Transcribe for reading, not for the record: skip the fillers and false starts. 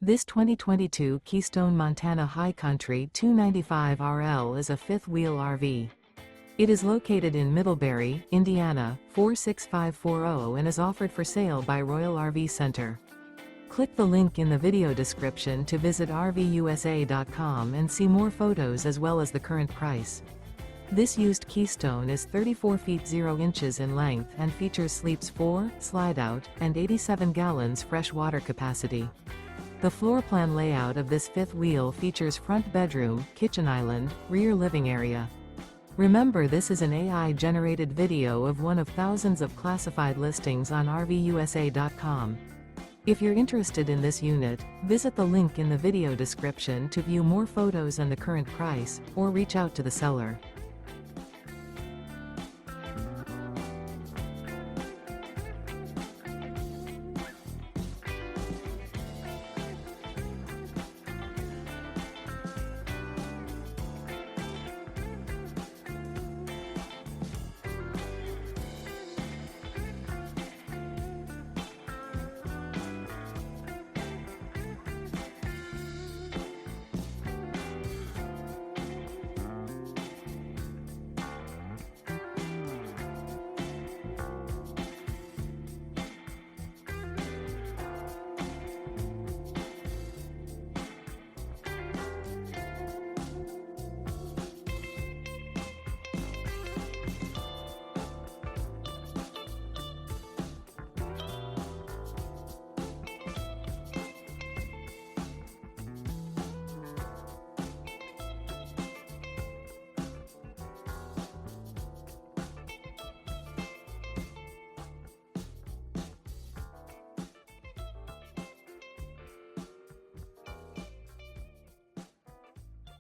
This 2022 Keystone Montana High Country 295RL is a fifth-wheel RV. It is located in Middlebury, Indiana, 46540 and is offered for sale by Royal RV Center. Click the link in the video description to visit RVUSA.com and see more photos as well as the current price. This used Keystone is 34 feet 0 inches in length and features sleeps 4, slide-out, and 87 gallons fresh water capacity. The floor plan layout of this fifth wheel features front bedroom, kitchen island, rear living area. Remember, this is an AI-generated video of one of thousands of classified listings on RVUSA.com. If you're interested in this unit, visit the link in the video description to view more photos and the current price, or reach out to the seller.